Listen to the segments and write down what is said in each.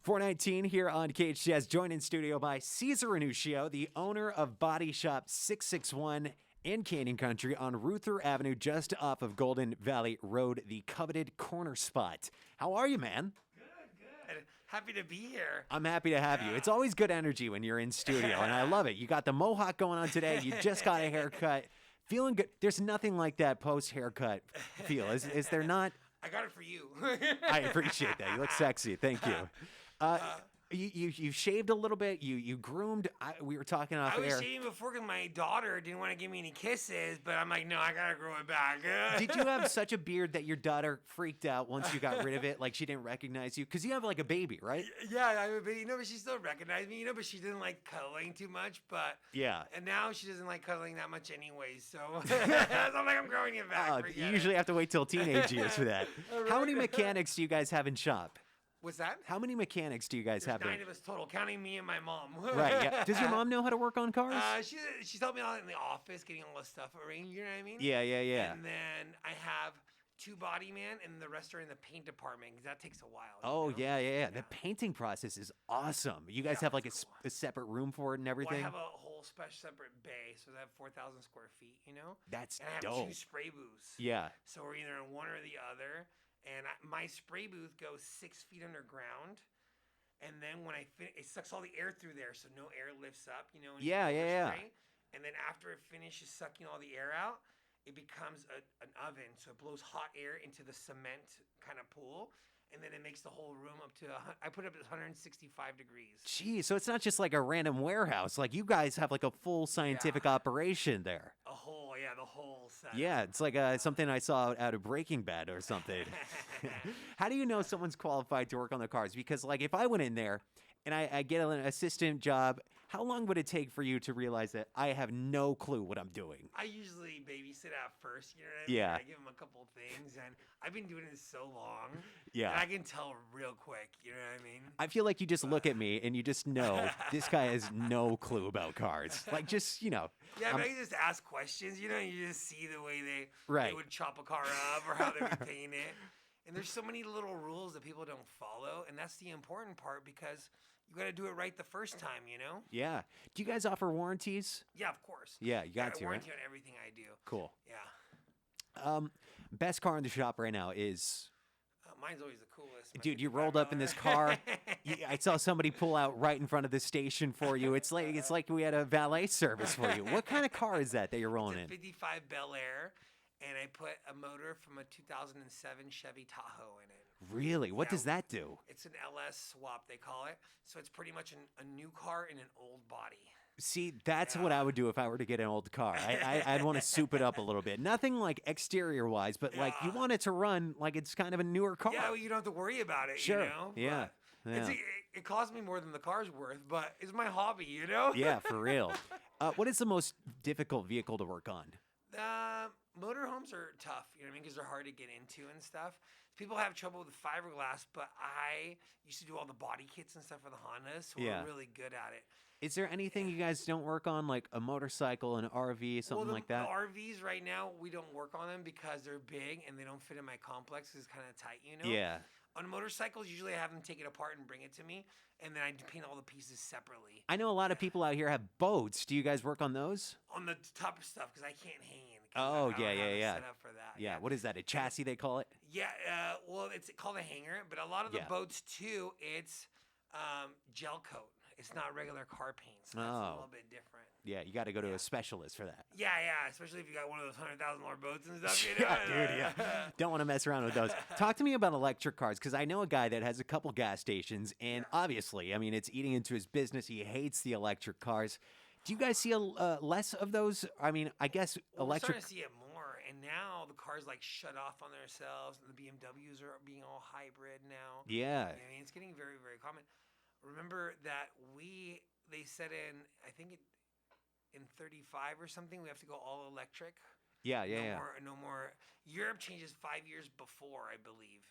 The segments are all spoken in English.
419 here on KHTS, joined in studio by Cesar Ranuschio, the owner of Body Shop 661 in Canyon Country on Ruther Avenue, just off of Golden Valley Road, the coveted corner spot. How are you, man? Good. Happy to be here. I'm happy to have you. It's always good energy when you're in studio, and I love it. You got the mohawk going on today. You just got a haircut. Feeling good. There's nothing like that post-haircut feel. Is there not? I got it for you. I appreciate that. You look sexy. Thank you. You shaved a little bit. You groomed. We were talking off I was air. shaving before because my daughter didn't want to give me any kisses, but I'm like, no, I gotta grow it back. Did you have such a beard that your daughter freaked out once you got rid of it? Like she didn't recognize you? Because you have like a baby, right? Yeah, I have a baby. But she still recognized me, but she didn't like cuddling too much. But yeah. And now she doesn't like cuddling that much anyway. So I'm like, I'm growing it back. You usually have to wait till teenage years for that. How many mechanics do you guys have in shop? What's that? How many mechanics do you guys have? 9 of us total, counting me and my mom. Right. Yeah. Does your mom know how to work on cars? She's helped me out in the office, getting all the stuff arranged. You know what I mean? Yeah. And then I have 2 body man, and the rest are in the paint department because that takes a while. Oh, yeah. The painting process is awesome. You guys have like a separate room for it and everything? Well, I have a whole separate bay, so I have 4,000 square feet, That's and I have dope. 2 spray booths. Yeah. So we're either in one or the other. And my spray booth goes 6 feet underground. And then when I finish, it sucks all the air through there, so no air lifts up, Yeah. And then after it finishes sucking all the air out, it becomes an oven, so it blows hot air into the cement kind of pool, and then it makes the whole room up to, I put it up at 165 degrees. Geez, so it's not just like a random warehouse. Like you guys have like a full scientific operation there. The whole set. Yeah, it's like something I saw out of Breaking Bad or something. How do you know someone's qualified to work on the cars? Because like if I went in there and I get an assistant job, how long would it take for you to realize that I have no clue what I'm doing? I usually babysit at first, you know what I mean? Yeah. I give them a couple of things, and I've been doing this so long. Yeah. And I can tell real quick, you know what I mean? I feel like you just look at me and you just know this guy has no clue about cars. Like just, Yeah, but I can just ask questions, you just see the way they would chop a car up or how they would paint it. And there's so many little rules that people don't follow, and that's the important part because you got to do it right the first time, Yeah. Do you guys offer warranties? Yeah, of course. Yeah, you got to, warranty right? on everything I do. Cool. Yeah. Best car in the shop right now is... mine's always the coolest. Dude, you rolled up in this car. I saw somebody pull out right in front of the station for you. It's like we had a valet service for you. What kind of car is that you're rolling it's a in? 55 Bel Air. And I put a motor from a 2007 Chevy Tahoe in it. Really? What does that do? It's an LS swap, they call it. So it's pretty much a new car in an old body. See, that's what I would do if I were to get an old car. I'd want to soup it up a little bit. Nothing like exterior-wise, but like you want it to run like it's kind of a newer car. Yeah, well, you don't have to worry about it, Sure. Yeah. It costs me more than the car's worth, but it's my hobby, Yeah, for real. What is the most difficult vehicle to work on? Motorhomes are tough, because they're hard to get into and stuff. People have trouble with fiberglass, but I used to do all the body kits and stuff for the Hondas, so we're really good at it. Is there anything you guys don't work on, like a motorcycle, an RV, something like that? The RVs right now, we don't work on them because they're big and they don't fit in my complex because it's kind of tight, Yeah. On motorcycles, usually I have them take it apart and bring it to me, and then I paint all the pieces separately. I know a lot of people out here have boats. Do you guys work on those? On the top stuff, because I can't hang in. Oh, I don't have set up for that. Yeah, what is that, a chassis they call it? Yeah, well, it's called a hanger, but a lot of the boats, too, it's gel coat. It's not regular car paint, so that's a little bit different. Yeah, you got to go to a specialist for that. Yeah, especially if you got one of those $100,000 boats and stuff. Yeah. Don't want to mess around with those. Talk to me about electric cars, because I know a guy that has a couple gas stations, and obviously, it's eating into his business. He hates the electric cars. Do you guys see less of those? I guess electric... We're starting to see it more, and now the cars shut off on themselves, and the BMWs are being all hybrid now. Yeah. It's getting very, very common. Remember that they said in 35 or something, we have to go all electric. Yeah. No more. Europe changes 5 years before, I believe.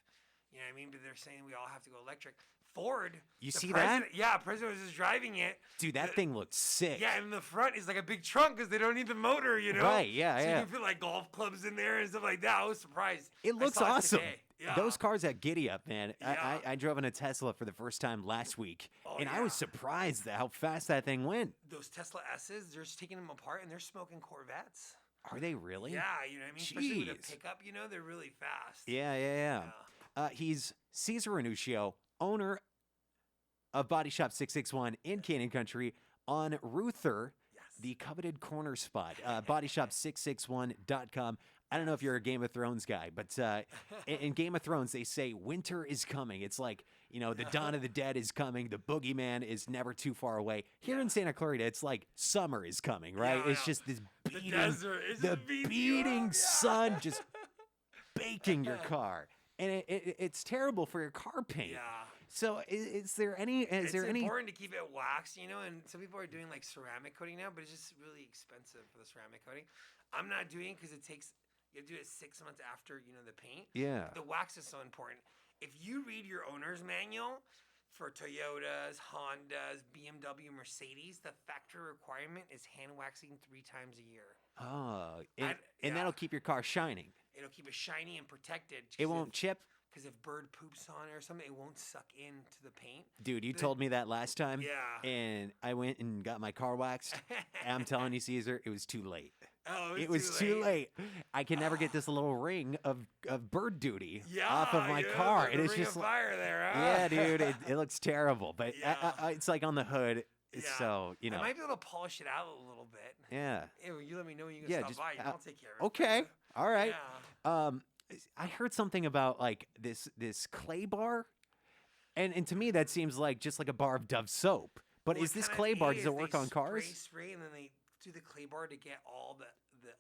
You know what I mean? But they're saying we all have to go electric. Ford. You see that? Yeah, president was just driving it. Dude, that thing looked sick. Yeah, and the front is like a big trunk because they don't need the motor, Right, yeah, so you can put golf clubs in there and stuff like that. I was surprised. It looks awesome. Yeah. Those cars at Giddy Up, man. Yeah. I drove in a Tesla for the first time last week, and yeah. I was surprised at how fast that thing went. Those Tesla S's, they're just taking them apart and they're smoking Corvettes. Are they really? Yeah, you know what I mean? Especially with a pickup, they're really fast. Yeah. He's Cesar Ranuschio, owner of Body Shop 661 in Canyon Country on Ruther, the coveted corner spot. Bodyshop661.com. I don't know if you're a Game of Thrones guy, but in Game of Thrones, they say winter is coming. It's like, the dawn of the dead is coming. The boogeyman is never too far away. Here in Santa Clarita, it's like summer is coming, right? Yeah, it's just this beating, the desert. the beating sun just baking your car. And it's terrible for your car paint. Yeah. So is there any? It's important to keep it waxed, and some people are doing like ceramic coating now, but it's just really expensive for the ceramic coating. I'm not doing it because you have to do it 6 months after the paint. Yeah. The wax is so important. If you read your owner's manual for Toyotas, Hondas, BMW, Mercedes, the factory requirement is hand waxing 3 times a year. Oh, and that'll keep your car shining. It'll keep it shiny and protected. It won't chip. Because if bird poops on it or something, it won't suck into the paint. Dude, you told me that last time. Yeah. And I went and got my car waxed. And I'm telling you, Cesar, it was too late. Oh, it was too late. I can never get this little ring of bird duty yeah, off of my car. And it's just fire there, huh? Yeah, dude, it looks terrible. But it's like on the hood. So, I might be able to polish it out a little bit. Yeah. You let me know when you can stop by. I'll take care of it. Okay. All right. Yeah. I heard something about like this clay bar, and to me that seems like just like a bar of Dove soap. But is this clay bar? Does it work on cars? Spray, and then they do the clay bar to get all the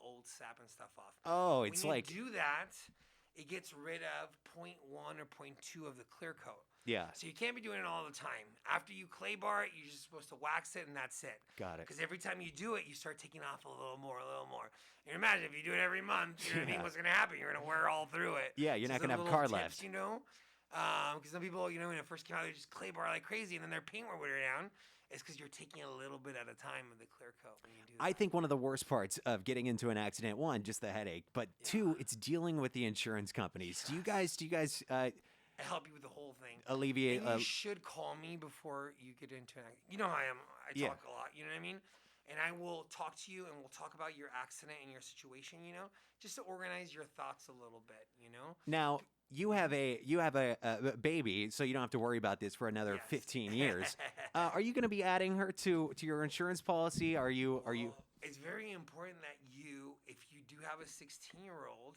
old sap and stuff off. Oh, it's when like you do that, it gets rid of 0.1 or 0.2 of the clear coat. Yeah. So you can't be doing it all the time. After you clay bar it, you're just supposed to wax it, and that's it. Got it. Because every time you do it, you start taking off a little more. And imagine if you do it every month, you know what I mean? What's going to happen? You're going to wear all through it. Yeah, you're not going to have a car left. Because some people, when it first came out, they just clay bar like crazy, and then their paint will wear down. It's because you're taking a little bit at a time of the clear coat when you do that. I think one of the worst parts of getting into an accident, one, just the headache, but two, it's dealing with the insurance companies. Do you guys I help you with the whole thing. Alleviate. And you should call me before you get into an accident. You know how I am. I talk a lot. You know what I mean? And I will talk to you, and we'll talk about your accident and your situation. Just to organize your thoughts a little bit. Now you have a baby, so you don't have to worry about this for another 15 years. Are you going to be adding her to your insurance policy? Are you? It's very important that if you do have a 16-year-old,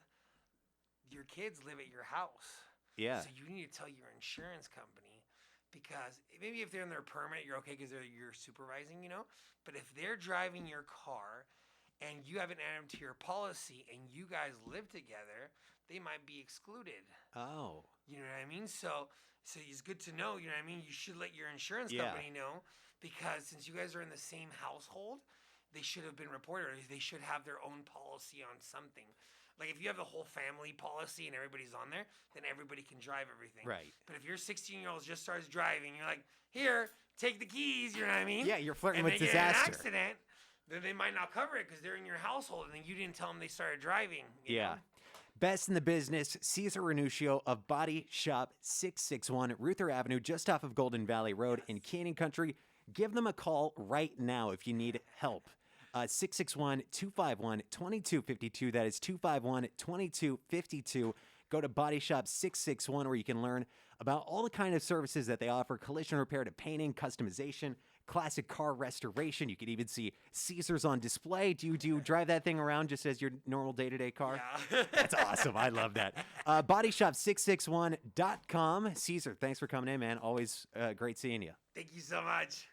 your kids live at your house. Yeah. So you need to tell your insurance company, because maybe if they're in their permit, you're okay because you're supervising, But if they're driving your car and you haven't added them to your policy and you guys live together, they might be excluded. Oh. You know what I mean? So it's good to know, you know what I mean? You should let your insurance company know, because since you guys are in the same household, they should have been reported. They should have their own policy on something. Like if you have the whole family policy and everybody's on there, then everybody can drive everything. Right. But if your 16-year-old just starts driving, you're like, here, take the keys, you know what I mean? Yeah, you're flirting with disaster. disaster. And they get in an accident, then they might not cover it because they're in your household, and then you didn't tell them they started driving. You know? Best in the business, Cesar Ranuschio of Body Shop 661, Ruther Avenue, just off of Golden Valley Road in Canyon Country. Give them a call right now if you need help. 661-251-2252. That is 251-2252. Go to Body Shop 661, where you can learn about all the kind of services that they offer: collision repair to painting, customization, classic car restoration. You can even see Cesar's on display. Do you drive that thing around just as your normal day-to-day car? Yeah. That's awesome. I love that. Bodyshop661.com. Cesar, thanks for coming in, man. Always great seeing you. Thank you so much.